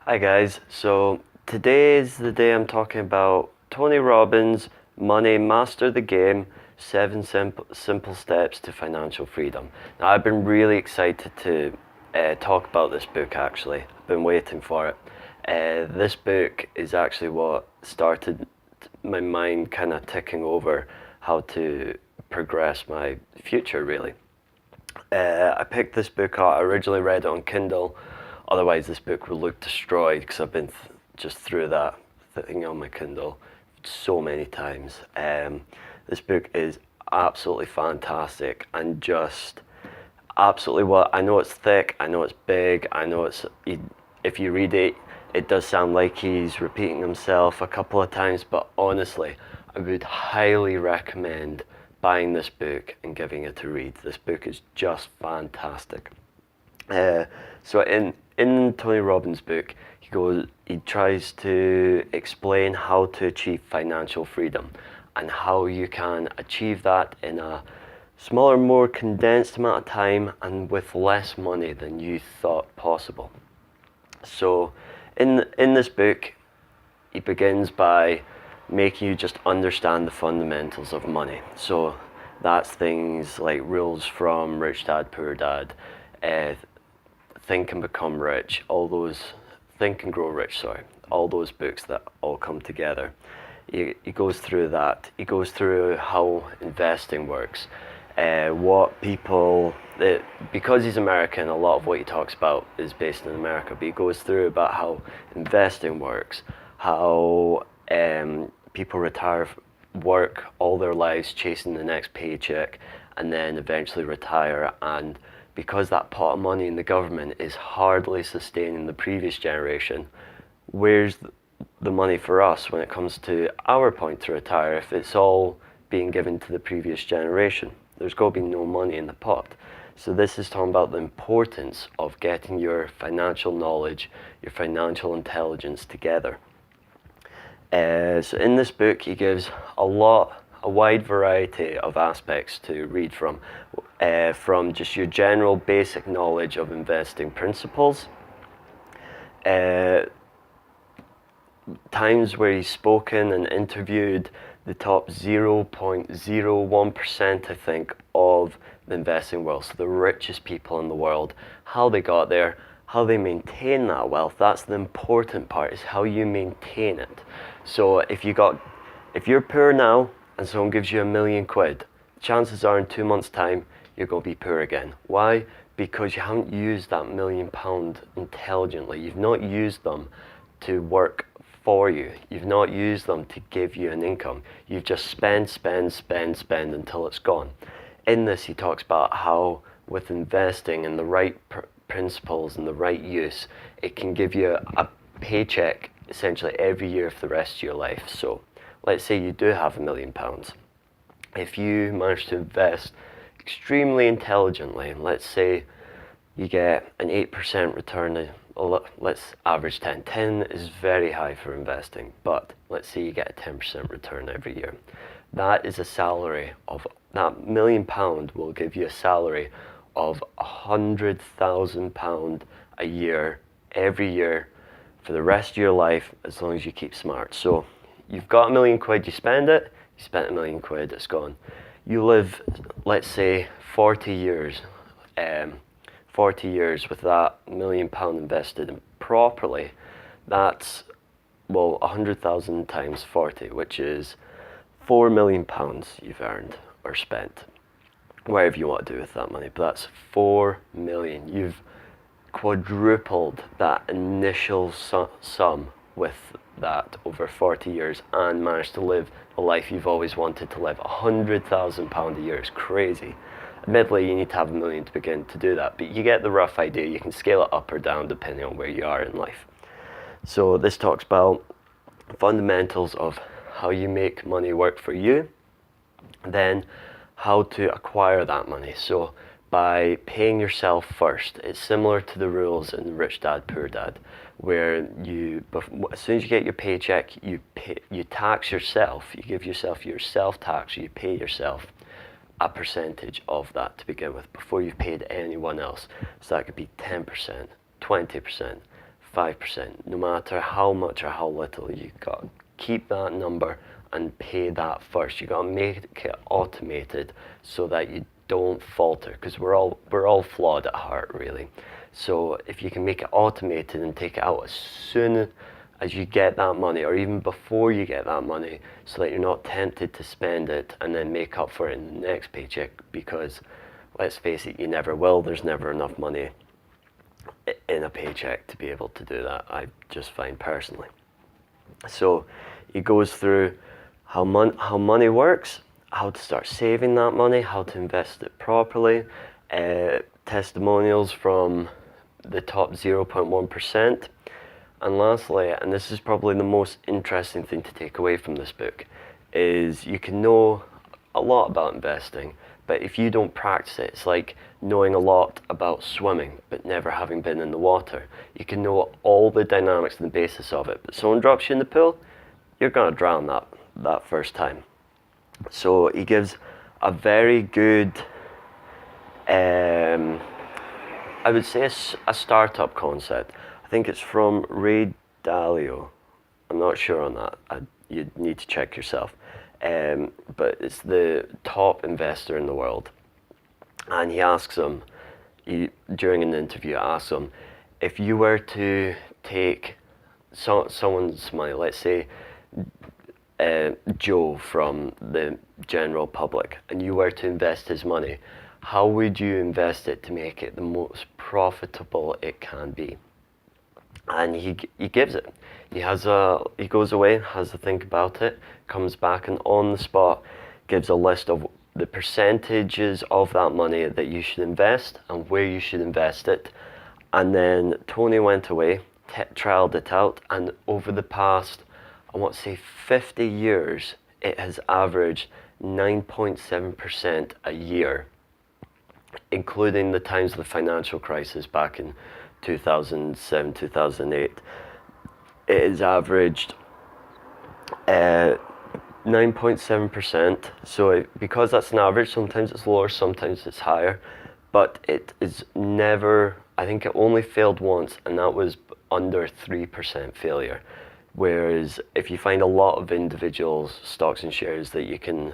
Hi guys, so today is the day I'm talking about Tony Robbins' Money Master the Game, 7 simple steps to financial freedom. Now I've been really excited to talk about this book actually. I've been waiting for it. This book is actually what started my mind kind of ticking over how to progress my future really. I picked this book up. I originally read it on Kindle. Otherwise, this book would look destroyed because I've been just through that thing on my Kindle so many times. This book is absolutely fantastic and just absolutely what I know. It's thick. I know it's big. I know it's. If you read it, it does sound like he's repeating himself a couple of times. But honestly, I would highly recommend buying this book and giving it a read. This book is just fantastic. So in Tony Robbins' book, he tries to explain how to achieve financial freedom and how you can achieve that in a smaller, more condensed amount of time and with less money than you thought possible. So in this book, he begins by making you just understand the fundamentals of money. So that's things like rules from Rich Dad, Poor Dad, Think and Become Rich, all those, Think and Grow Rich, sorry, all those books that all come together. He goes through that. He goes through how investing works, what people, because he's American, a lot of what he talks about is based in America, but he goes through about how investing works, how people retire, work all their lives chasing the next paycheck, and then eventually retire, and because that pot of money in the government is hardly sustaining the previous generation, where's the money for us when it comes to our point to retire if it's all being given to the previous generation? There's got to be no money in the pot. So this is talking about the importance of getting your financial knowledge, your financial intelligence together. So in this book, he gives a wide variety of aspects to read from just your general basic knowledge of investing principles, times where he's spoken and interviewed the top 0.01%, I think, of the investing world, so the richest people in the world, how they got there, how they maintain that wealth. That's the important part, is how you maintain it. So if you're poor now and someone gives you £1 million, chances are in 2 months' time you're going to be poor again. Why? Because you haven't used that £1 million intelligently. You've not used them to work for you. You've not used them to give you an income. You've just spend until it's gone. In this, he talks about how with investing and the right principles and the right use, it can give you a paycheck essentially every year for the rest of your life. So let's say you do have £1 million. If you manage to invest extremely intelligently, and let's say you get an 8% return, let's average 10. 10 is very high for investing, but let's say you get a 10% return every year. That is a salary of, that £1 million will give you a salary of £100,000 a year, every year, for the rest of your life, as long as you keep smart. So you've got £1 million, you spend it, you spent £1 million, it's gone. You live, let's say, 40 years, 40 years with that £1 million invested in properly. That's, well, 100,000 times 40, which is £4 million you've earned or spent, whatever you want to do with that money. But that's 4 million. You've quadrupled that initial sum with that over 40 years and managed to live a life you've always wanted to live. £100,000 a year is crazy. Admittedly, you need to have £1 million to begin to do that, but you get the rough idea. You can scale it up or down depending on where you are in life. So this talks about fundamentals of how you make money work for you, then how to acquire that money. So by paying yourself first. It's similar to the rules in Rich Dad, Poor Dad, where as soon as you get your paycheck, you tax yourself. You give yourself your self-tax, you pay yourself a percentage of that to begin with before you've paid anyone else. So that could be 10%, 20%, 5%. No matter how much or how little, you got to keep that number and pay that first. You got to make it automated so that you don't falter, because we're all flawed at heart, really. So if you can make it automated and take it out as soon as you get that money, or even before you get that money, so that you're not tempted to spend it and then make up for it in the next paycheck, because let's face it, you never will. There's never enough money in a paycheck to be able to do that, I just find personally. So he goes through how money works, how to start saving that money, how to invest it properly, testimonials from the top 0.1%. And lastly, and this is probably the most interesting thing to take away from this book, is you can know a lot about investing, but if you don't practice it, it's like knowing a lot about swimming but never having been in the water. You can know all the dynamics and the basis of it, but someone drops you in the pool, you're going to drown that first time. So he gives a very good, I would say a startup concept. I think it's from Ray Dalio. I'm not sure on that. You'd need to check yourself. But it's the top investor in the world. And he asks him, during an interview, asks him, if you were to take someone's money, let's say Joe from the general public, and you were to invest his money, how would you invest it to make it the most profitable it can be? And he gives it. He goes away, has to think about it, comes back, and on the spot gives a list of the percentages of that money that you should invest and where you should invest it. And then Tony went away, trialed it out, and over the past, I want to say 50 years, it has averaged 9.7% a year, including the times of the financial crisis back in 2007, 2008. It is averaged 9.7%. So because that's an average, sometimes it's lower, sometimes it's higher, but it is never, I think it only failed once, and that was under 3% failure. Whereas if you find a lot of individuals, stocks and shares that you can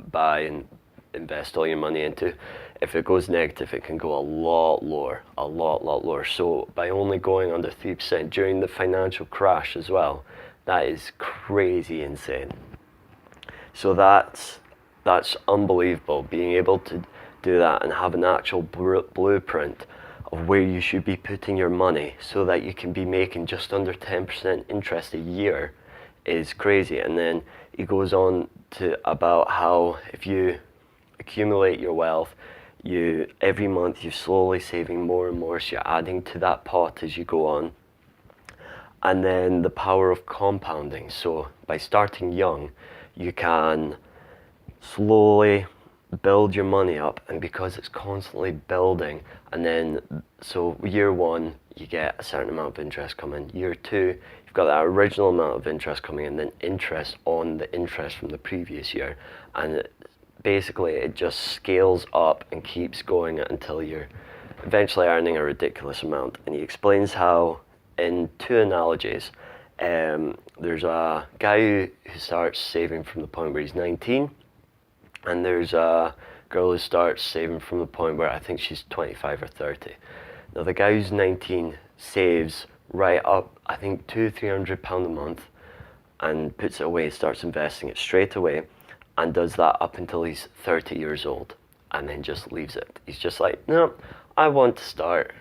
buy and invest all your money into, if it goes negative, it can go a lot lower, a lot lower. So by only going under 3% during the financial crash as well, that is crazy insane. So that's unbelievable, being able to do that and have an actual blueprint of where you should be putting your money so that you can be making just under 10% interest a year is crazy. And then he goes on to about how if you accumulate your wealth, every month you're slowly saving more and more, so you're adding to that pot as you go on. And then the power of compounding. So by starting young, you can slowly build your money up, and because it's constantly building, and then so year one you get a certain amount of interest coming, year two you've got that original amount of interest coming, and then interest on the interest from the previous year, and basically it just scales up and keeps going until you're eventually earning a ridiculous amount. And he explains how, in two analogies, there's a guy who starts saving from the point where he's 19, and there's a girl who starts saving from the point where I think she's 25 or 30. Now the guy who's 19 saves right up, I think, £200-300 a month, and puts it away, starts investing it straight away, and does that up until he's 30 years old, and then just leaves it. He's just like, no, I want to start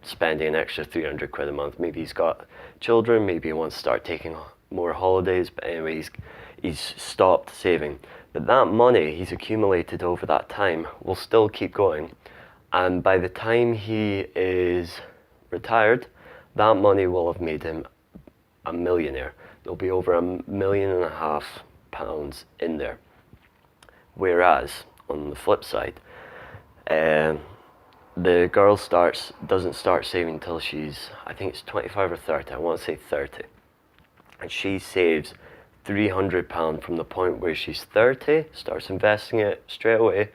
spending an extra 300 quid a month. Maybe he's got children, maybe he wants to start taking more holidays, but anyway, he's stopped saving. But that money he's accumulated over that time will still keep going, and by the time he is retired, that money will have made him a millionaire. There'll be over £1.5 million in there. Whereas on the flip side, the girl doesn't start saving until she's, I think it's 25 or 30, I want to say 30. And she saves £300 from the point where she's 30, starts investing it straight away,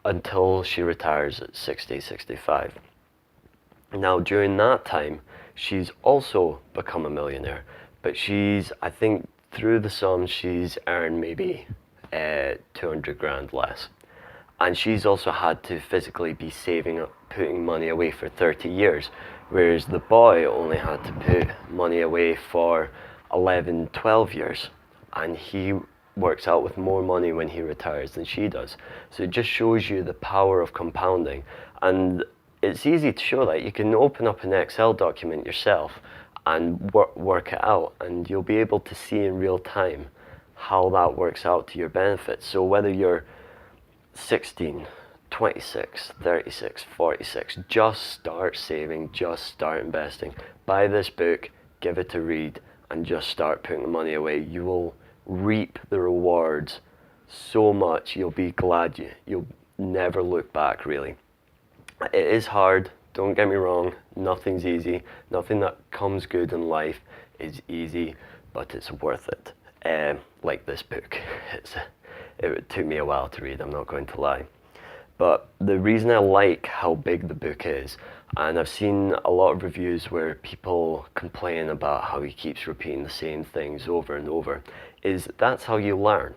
until she retires at 60, 65. Now during that time, she's also become a millionaire, but I think through the sum, she's earned maybe 200 grand less. And she's also had to physically be saving up, putting money away for 30 years, whereas the boy only had to put money away for 11, 12 years. And he works out with more money when he retires than she does. So it just shows you the power of compounding. And it's easy to show that. You can open up an Excel document yourself and work it out, and you'll be able to see in real time how that works out to your benefit. So whether you're 16, 26, 36, 46, just start saving, just start investing. Buy this book, give it a read, and just start putting the money away. You will reap the rewards so much, you'll be glad you'll never look back, really. It is hard, don't get me wrong, nothing's easy. Nothing that comes good in life is easy, but it's worth it. Like this book. It took me a while to read, I'm not going to lie. But the reason I like how big the book is, and I've seen a lot of reviews where people complain about how he keeps repeating the same things over and over, is that's how you learn.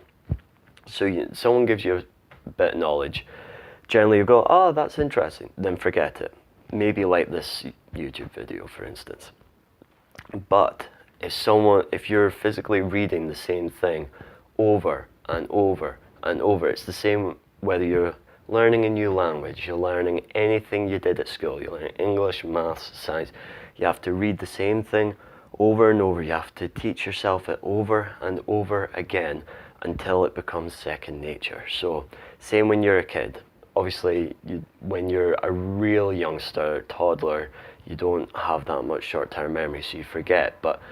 So someone gives you a bit of knowledge, generally you go, oh, that's interesting, then forget it. Maybe like this YouTube video, for instance. But if you're physically reading the same thing over and over and over, it's the same whether you're learning a new language, you're learning anything you did at school, you're learning English, maths, science, you have to read the same thing over and over. You have to teach yourself it over and over again until it becomes second nature. So same when you're a kid. Obviously, when you're a real youngster, toddler, you don't have that much short-term memory, so you forget. But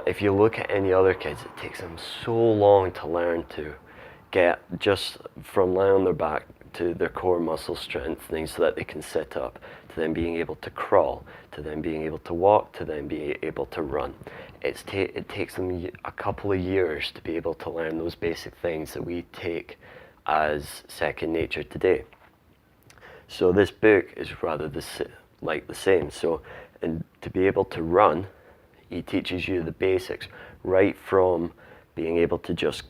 if you look at any other kids, it takes them so long to learn to get just from lying on their back to their core muscle strengthening so that they can sit up, to then being able to crawl, to then being able to walk, to then be able to run. It takes them a couple of years to be able to learn those basic things that we take as second nature today. So this book is rather like the same. So, and to be able to run, he teaches you the basics, right from being able to just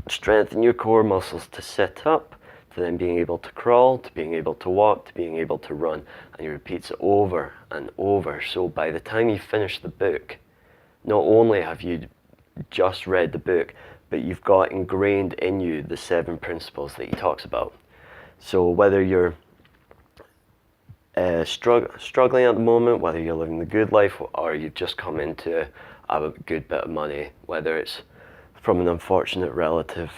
strengthen your core muscles to sit up, to then being able to crawl, to being able to walk, to being able to run. And he repeats it over and over. So by the time you finish the book, not only have you just read the book, but you've got ingrained in you the 7 principles that he talks about. So whether you're struggling at the moment, whether you're living the good life, or you've just come into a good bit of money, whether it's from an unfortunate relative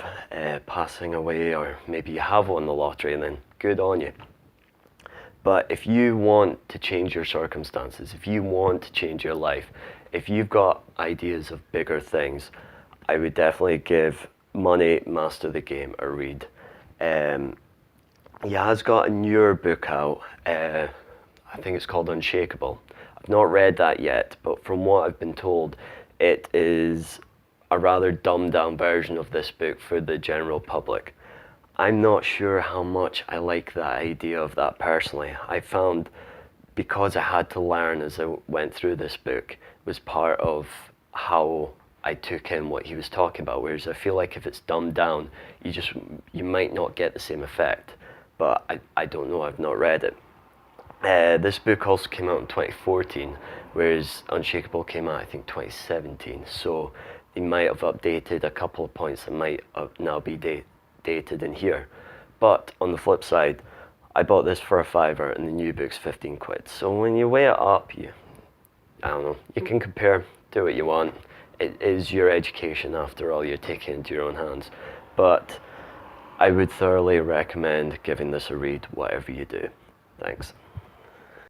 passing away, or maybe you have won the lottery, and then good on you. But if you want to change your circumstances, if you want to change your life, if you've got ideas of bigger things, I would definitely give Money Master the Game a read. He has got a newer book out, I think it's called Unshakable. I've not read that yet, but from what I've been told, it is a rather dumbed down version of this book for the general public. I'm not sure how much I like the idea of that personally. I found, because I had to learn as I went through this book, was part of how I took in what he was talking about, whereas I feel like if it's dumbed down, you might not get the same effect. But I don't know, I've not read it. This book also came out in 2014, whereas Unshakable came out, I think, 2017. So he might have updated a couple of points that might now be dated in here. But on the flip side, I bought this for a £5 and the new book's 15 quid. So when you weigh it up, I don't know, you can compare, do what you want. It is your education after all, you're taking it into your own hands. But I would thoroughly recommend giving this a read, whatever you do. Thanks.